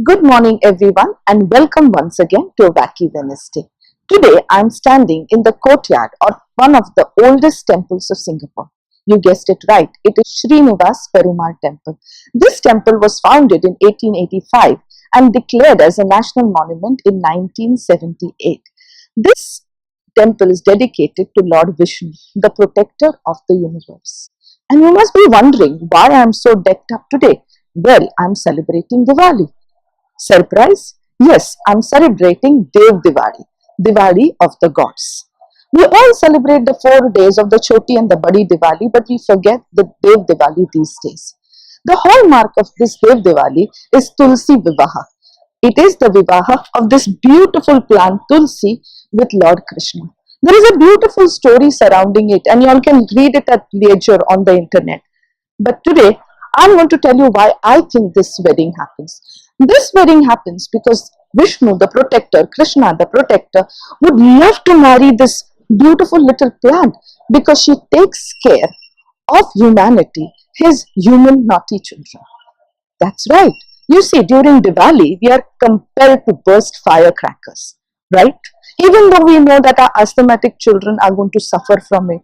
Good morning, everyone, and welcome once again to Wacky Wednesday. Today, I'm standing in the courtyard of one of the oldest temples of Singapore. You guessed it right, it is Srinivas Perumal Temple. This temple was founded in 1885 and declared as a national monument in 1978. This temple is dedicated to Lord Vishnu, the protector of the universe. And you must be wondering why I'm so decked up today. Well, I'm celebrating Diwali. Surprise? Yes, I'm celebrating Dev Diwali, Diwali of the gods. We all celebrate the 4 days of the Choti and the Badi Diwali, but we forget the Dev Diwali these days. The hallmark of this Dev Diwali is Tulsi Vivaha. It is the Vivaha of this beautiful plant Tulsi with Lord Krishna. There is a beautiful story surrounding it, and you all can read it at leisure on the internet. But today, I'm going to tell you why I think this wedding happens. This wedding happens because Vishnu, the protector, Krishna, the protector, would love to marry this beautiful little plant because she takes care of humanity, his human naughty children. That's right. You see, during Diwali, we are compelled to burst firecrackers, right? Even though we know that our asthmatic children are going to suffer from it,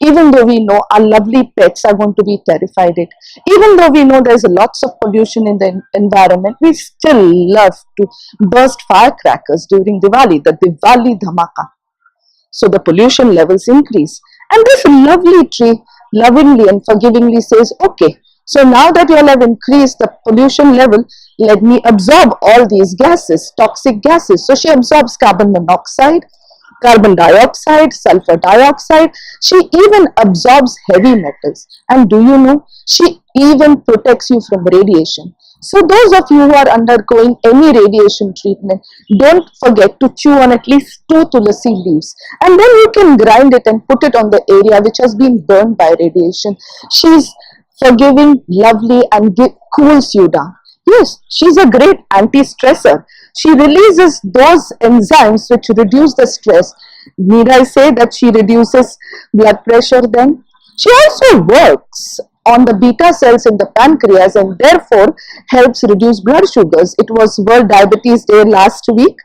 even though we know our lovely pets are going to be terrified it, even though we know there's lots of pollution in the environment, we still love to burst firecrackers during Diwali, the Diwali Dhamaka. So the pollution levels increase. And this lovely tree lovingly and forgivingly says, okay, so now that you all have increased the pollution level, let me absorb all these gases, toxic gases. So she absorbs carbon monoxide, carbon dioxide, sulfur dioxide. She even absorbs heavy metals. And do you know, she even protects you from radiation. So those of you who are undergoing any radiation treatment, don't forget to chew on at least 2 tulsi leaves. And then you can grind it and put it on the area which has been burned by radiation. She's forgiving, lovely, and cools you down. Yes, she's a great anti-stressor. She releases those enzymes which reduce the stress. Need I say that she reduces blood pressure then? She also works on the beta cells in the pancreas and therefore helps reduce blood sugars. It was World Diabetes Day last week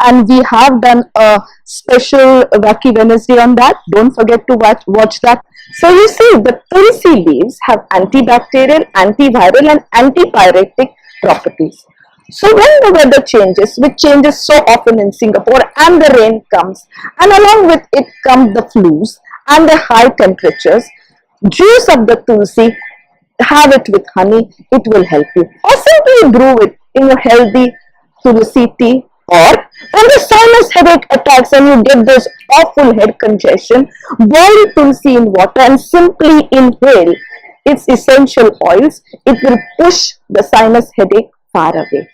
and we have done a special Wacky Wednesday on that. Don't forget to watch that. So you see, the tulsi leaves have antibacterial, antiviral and antipyretic properties. So when the weather changes, which changes so often in Singapore, and the rain comes, and along with it come the flus and the high temperatures, juice of the tulsi, have it with honey, it will help you. Or simply brew it in a healthy tulsi tea. Or when the sinus headache attacks and you get this awful head congestion, boil tulsi in water and simply inhale its essential oils. It will push the sinus headache far away.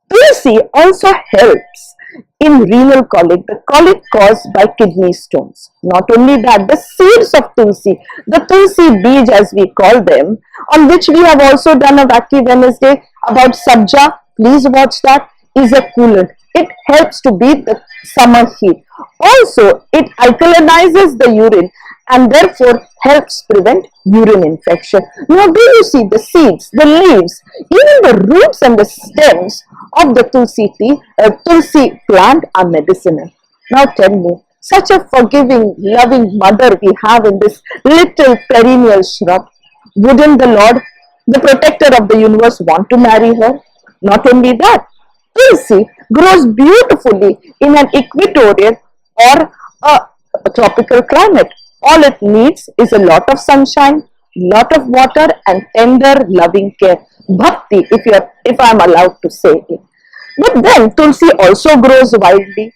Tulsi also helps in renal colic, the colic caused by kidney stones. Not only that, the seeds of tulsi, the tulsi beej as we call them, on which we have also done a Wacky Wednesday about sabja, please watch that, is a coolant. It helps to beat the summer heat. Also, it alkalinizes the urine and therefore helps prevent urine infection. Now, do you see the seeds, the leaves, even the roots and the stems of the tulsi plant are medicinal. Now tell me, such a forgiving, loving mother we have in this little perennial shrub, wouldn't the Lord, the protector of the universe, want to marry her? Not only that, tulsi grows beautifully in an equatorial or a tropical climate. All it needs is a lot of sunshine, lot of water and tender loving care. Bhakti, if I am allowed to say it. But then tulsi also grows wildly.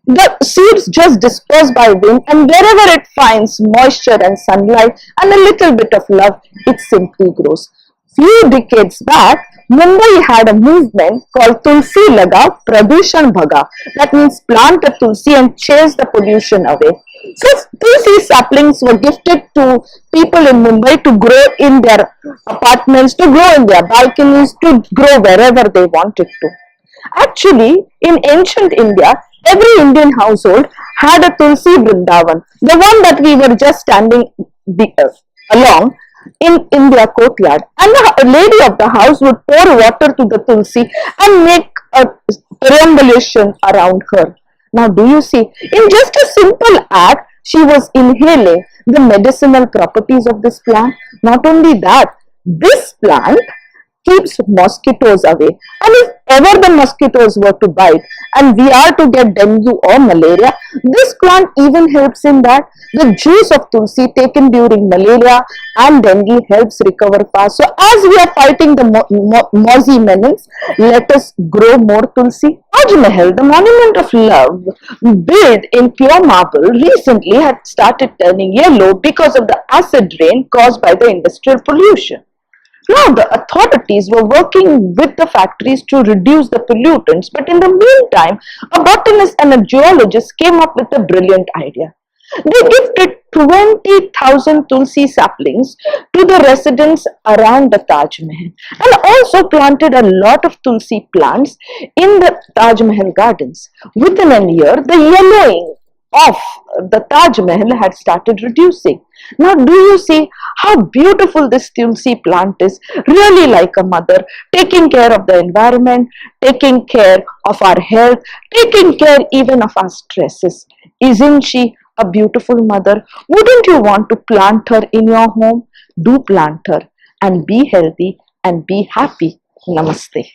The seeds just disperse by wind, and wherever it finds moisture and sunlight and a little bit of love, it simply grows. Few decades back, Mumbai had a movement called Tulsi Laga Pradushan Bhaga. That means plant a tulsi and chase the pollution away. So tulsi saplings were gifted to people in Mumbai to grow in their apartments, to grow in their balconies, to grow wherever they wanted to. Actually, in ancient India, every Indian household had a Tulsi Vrindavan. The one that we were just standing along in their courtyard, and the lady of the house would pour water to the tulsi and make a perambulation around her. Now, do you see? In just a simple act, she was inhaling the medicinal properties of this plant. Not only that, this plant keeps mosquitoes away. And if ever the mosquitoes were to bite and we are to get dengue or malaria, this plant even helps in that. The juice of tulsi taken during malaria and dengue helps recover fast. So as we are fighting the mozzie menace, let us grow more tulsi. Taj Mahal, the monument of love, built in pure marble, recently had started turning yellow because of the acid rain caused by the industrial pollution. Now, the authorities were working with the factories to reduce the pollutants, but in the meantime, a botanist and a geologist came up with a brilliant idea. They gifted 20,000 tulsi saplings to the residents around the Taj Mahal and also planted a lot of tulsi plants in the Taj Mahal gardens. Within a year, the yellowing of the Taj Mahal had started reducing. Now, do you see how beautiful this tulsi plant is? Really like a mother, taking care of the environment, taking care of our health, taking care even of our stresses. Isn't she a beautiful mother? Wouldn't you want to plant her in your home? Do plant her and be healthy and be happy. Namaste.